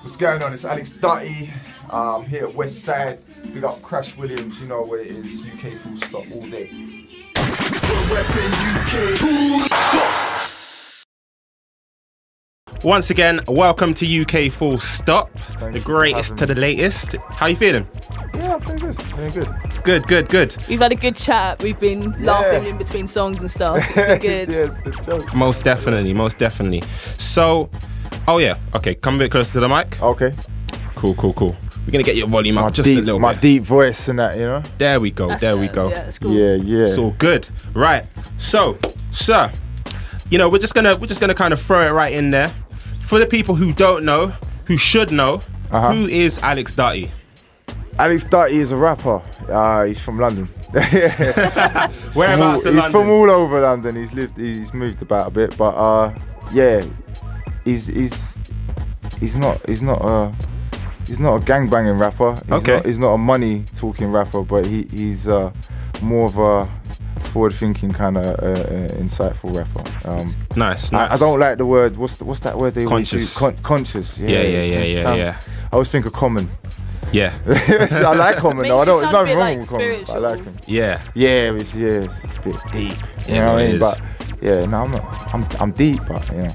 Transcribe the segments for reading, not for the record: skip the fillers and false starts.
What's going on? It's Alex Dutty here at West Side. Big up Crash Williams, you know where it is. UK Full Stop all day. Once again, welcome to UK Full Stop, the greatest to the latest. How you feeling? Yeah, I'm feeling good. Feeling good. Good. We've had a good chat. We've been laughing in between songs and stuff. It's been good. Yeah, it's been jokes. Most definitely. So, okay, come a bit closer to the mic. Okay. Cool. We're gonna get your volume up just a little bit. My deep voice and that, you know? There we go. Yeah, it's cool. Yeah. It's all good. Right. So, sir, you know, we're just gonna kind of throw it right in there. For the people who don't know, who should know, who is Alex Dutty? Alex Dutty is a rapper. He's from London. Whereabouts in London? He's from all over London. He's moved about a bit, but he's not a gangbanging rapper. He's not a money talking rapper, but he's more of a forward-thinking kind of insightful rapper. Nice. I don't like the word. What's that word they Conscious. always use? Conscious. Yeah. I always think of Common. Yeah. I like Common though. There's nothing wrong with Common. Spiritual. I like him. Yeah. Yeah, it's a bit deep. You Yeah, know what I mean? it But yeah, no, I'm not. I'm deep, but you know.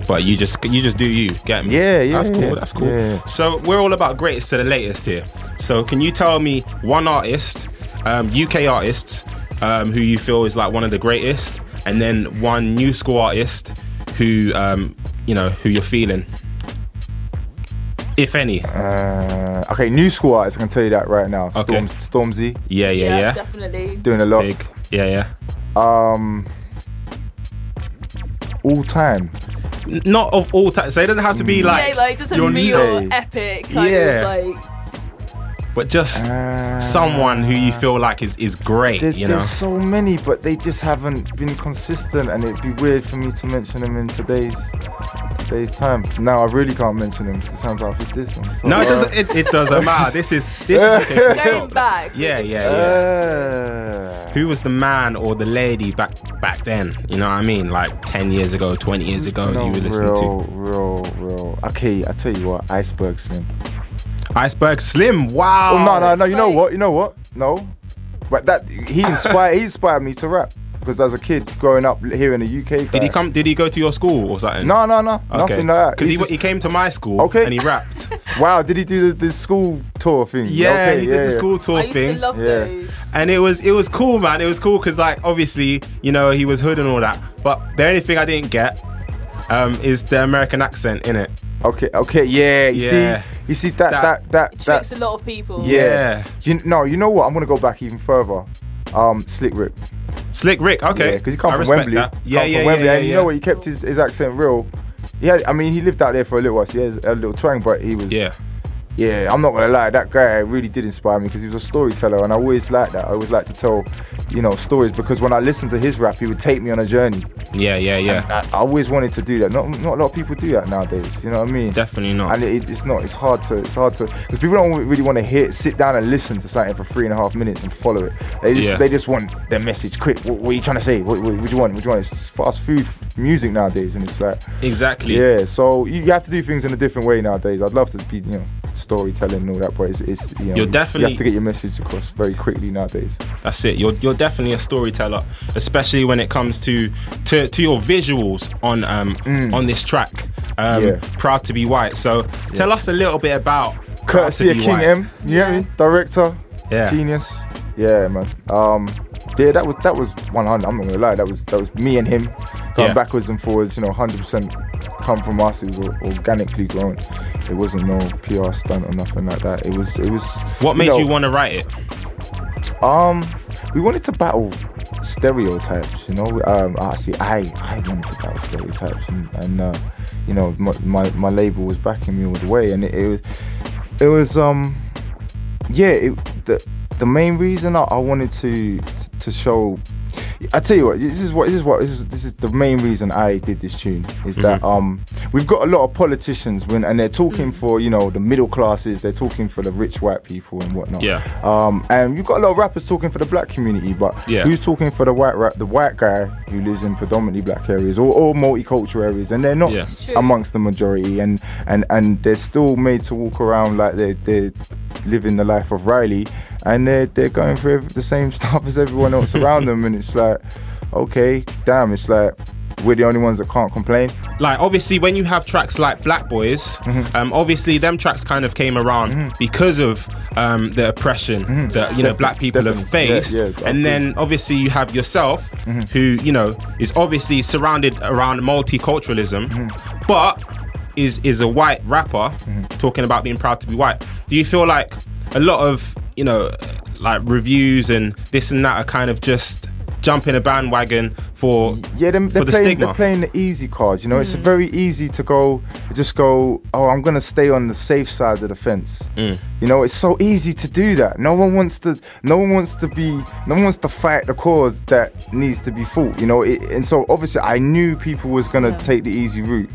But you just do you, get me? Yeah. That's cool. Yeah. So we're all about greatest to the latest here. So can you tell me one artist, UK artists, who you feel is like one of the greatest, and then one new school artist who who you're feeling, if any? Okay, new school artists, I can tell you that right now. Okay. Stormzy. Yeah. Definitely. Doing a lot. Big. Yeah. All time. Not of all time. So it doesn't have to be like. Yeah, like it doesn't your be new- your epic kind of like. But just someone who you feel like is great, There's so many, but they just haven't been consistent, and it'd be weird for me to mention them in today's time. Now I really can't mention them. It sounds like it's this one. So, No, it doesn't matter. This is Going back. Yeah. Who was the man or the lady back then? You know what I mean? Like 10 years ago, 20 years ago, you were listening to. Real. Okay, I tell you what, Iceberg Slim. Iceberg Slim, wow. Oh, no. You know what? No, but he inspired me to rap, because as a kid growing up here in the UK. Did he go to your school or something? No, nothing like that. Because he came to my school, and he rapped. Wow, did he do the school tour thing? Yeah, he did the school tour thing. I used to love those. And it was cool, man. It was cool because, like, obviously, you know, he was hood and all that. But the only thing I didn't get is the American accent in it. Okay, yeah. You see that It tricks a lot of people. Yeah. You know what? I'm gonna go back even further. Slick Rick, okay. Yeah, because he come from respect Wembley. That. Yeah. And you know what? He kept his accent real. He lived out there for a little while, so he has a little twang, but he was. Yeah, I'm not gonna lie, that guy really did inspire me, because he was a storyteller, and I always liked that. I always like to tell, stories, because when I listened to his rap, he would take me on a journey. Yeah. And I always wanted to do that. Not a lot of people do that nowadays. You know what I mean? Definitely not. And it's hard to, because people don't really want to sit down and listen to something for 3.5 minutes and follow it. They just want their message quick. What are you trying to say? What do you want? It's fast food music nowadays, and it's like exactly. Yeah, so you have to do things in a different way nowadays. I'd love to be, storytelling and all that, but it's you're definitely, you have to get your message across very quickly nowadays. That's it. You're definitely a storyteller, especially when it comes to your visuals on this track. Proud to be White. So tell us a little bit about courtesy of King White. M. You get me? Director, genius. Yeah, man. That was 100. I'm not gonna lie. That was me and him going backwards and forwards. 100% come from us. It was organically grown. It wasn't no PR stunt or nothing like that. It was. What made you want to write it? We wanted to battle stereotypes. I wanted to battle stereotypes, and my label was backing me all the way, and it was the main reason I wanted to show, I tell you what, this is the main reason I did this tune is that we've got a lot of politicians and they're talking for, you know, the middle classes, they're talking for the rich white people and whatnot. And you've got a lot of rappers talking for the black community, but who's talking for the white guy who lives in predominantly black areas or multicultural areas, and they're not amongst the majority, and they're still made to walk around like they're living the life of Riley, and they're going through the same stuff as everyone else around them, and it's like, okay, damn, it's like we're the only ones that can't complain. Like, obviously, when you have tracks like Black Boys, obviously them tracks kind of came around because of the oppression that, you know, black people have faced. And then obviously you have yourself, who, you know, is obviously surrounded around multiculturalism, but is a white rapper talking about being proud to be white. Do you feel like a lot of, you know, like reviews and this and that are kind of just jumping a bandwagon for the stigma? They're playing the easy cards, you know. It's very easy to just go, oh, I'm gonna stay on the safe side of the fence. You know, it's so easy to do that. No one wants to fight the cause that needs to be fought, you know. And so obviously I knew people was gonna take the easy route,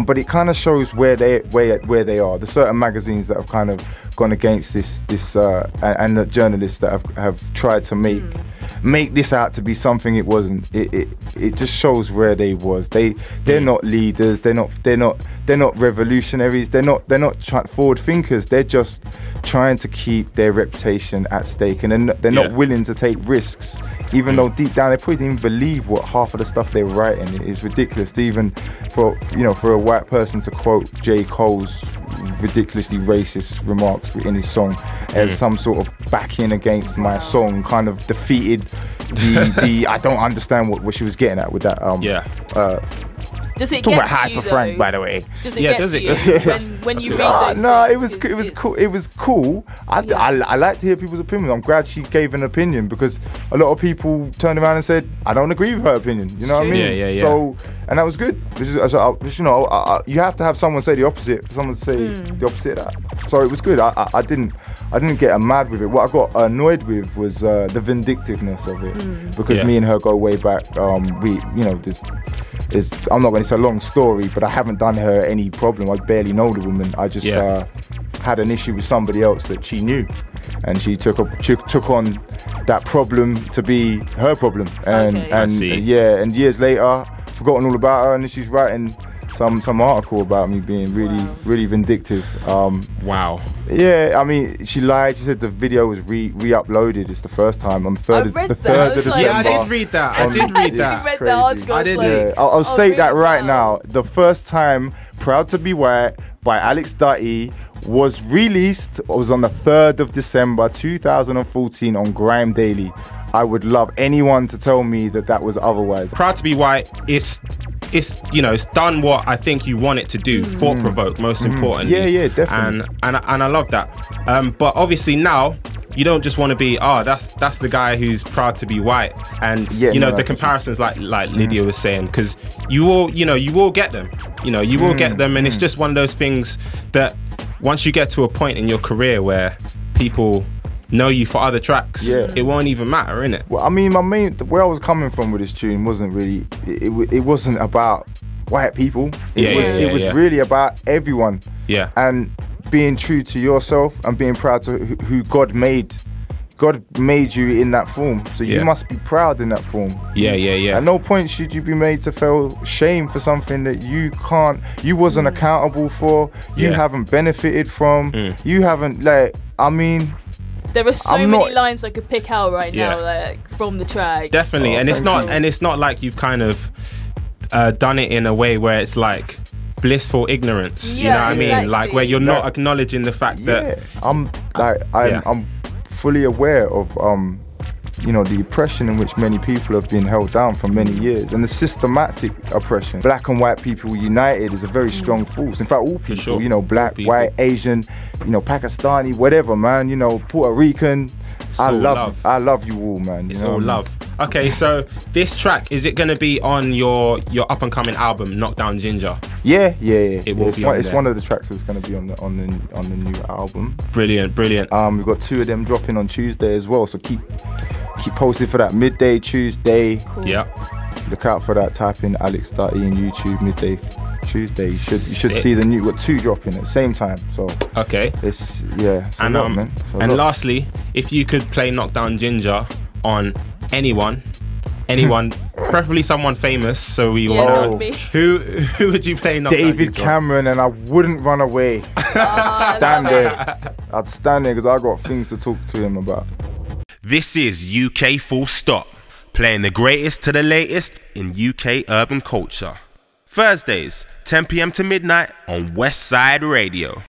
but it kind of shows where they are. There's certain magazines that have kind of gone against this and the journalists that have tried to make this out to be something it wasn't. It just shows where they was. They're not leaders. They're not revolutionaries. They're not forward thinkers. They're just trying to keep their reputation at stake, and they're not willing to take risks, even though deep down they probably didn't even believe what half of the stuff they were writing. It's ridiculous to even for a white person to quote J. Cole's ridiculously racist remarks in his song as some sort of backing against my song, kind of defeated the I don't understand what she was getting at with that. Does it talking get about Hyper Frank, by the way? Does it get to you when you read those? No, it was cool. It was cool. I like to hear people's opinions. I'm glad she gave an opinion, because a lot of people turned around and said, I don't agree with her opinion. You know what I mean? Yeah. So, and that was good. You know, you have to have someone say the opposite for someone to say the opposite of that. So it was good. I didn't get mad with it. What I got annoyed with was the vindictiveness of it, because me and her go way back. I'm not going to say a long story, but I haven't done her any problem. I barely know the woman. I just had an issue with somebody else that she knew, and she took on that problem to be her problem. And years later, forgotten all about her, and she's writing some article about me being really vindictive. Wow. Yeah, I mean, she lied. She said the video was re-uploaded. It's the first time on the 3rd of December. Yeah, I did read that. I did read that. You read the article. I did. I'll state that right now. The first time Proud to Be White by Alex Dutty was released was on the 3rd of December 2014 on Grime Daily. I would love anyone to tell me that was otherwise. Proud to Be White is, you know, it's done what I think you want it to do. Thought provoke, most importantly. Yeah, definitely. And I love that. But obviously now you don't just want to be, that's the guy who's proud to be white. And the comparisons like Lydia was saying, because you will get them. You know, you will get them, and it's just one of those things that once you get to a point in your career where people know you for other tracks, it won't even matter, innit? Well, I mean, where I was coming from with this tune wasn't really, it wasn't about white people. It was really about everyone. Yeah. And being true to yourself and being proud to who God made. God made you in that form, so you must be proud in that form. Yeah. At no point should you be made to feel shame for something that you wasn't accountable for, you haven't benefited from, you haven't, there are so many lines I could pick out right now, like from the track. Definitely, and it's not like you've kind of done it in a way where it's like blissful ignorance. You know what I mean? Like where you're not acknowledging the fact that I'm fully aware of the oppression in which many people have been held down for many years, and the systematic oppression. Black and white people united is a very strong force. In fact, all people, black, white, Asian, Pakistani, whatever, man, Puerto Rican. I love you all, man. It's all love. Okay, so this track, is it going to be on your up and coming album, Knockdown Ginger? Yeah. It will be on It's there. one of the tracks that's going to be on the new album. Brilliant. We've got 2 of them dropping on Tuesday as well, so keep posted for that. Midday Tuesday. Cool. Yeah. Look out for that. Type in Alex Dutty in YouTube. Midday Tuesday. You should see the new. Got 2 dropping at the same time. So okay. It's a lot, man. And lastly, if you could play Knockdown Ginger on anyone, preferably someone famous, so we want to know who would you play Knockdown David Ginger? Cameron, and I wouldn't run away. I'd stand there because I got things to talk to him about. This is UK Full Stop, playing the greatest to the latest in UK urban culture. Thursdays, 10 p.m. to midnight on West Side Radio.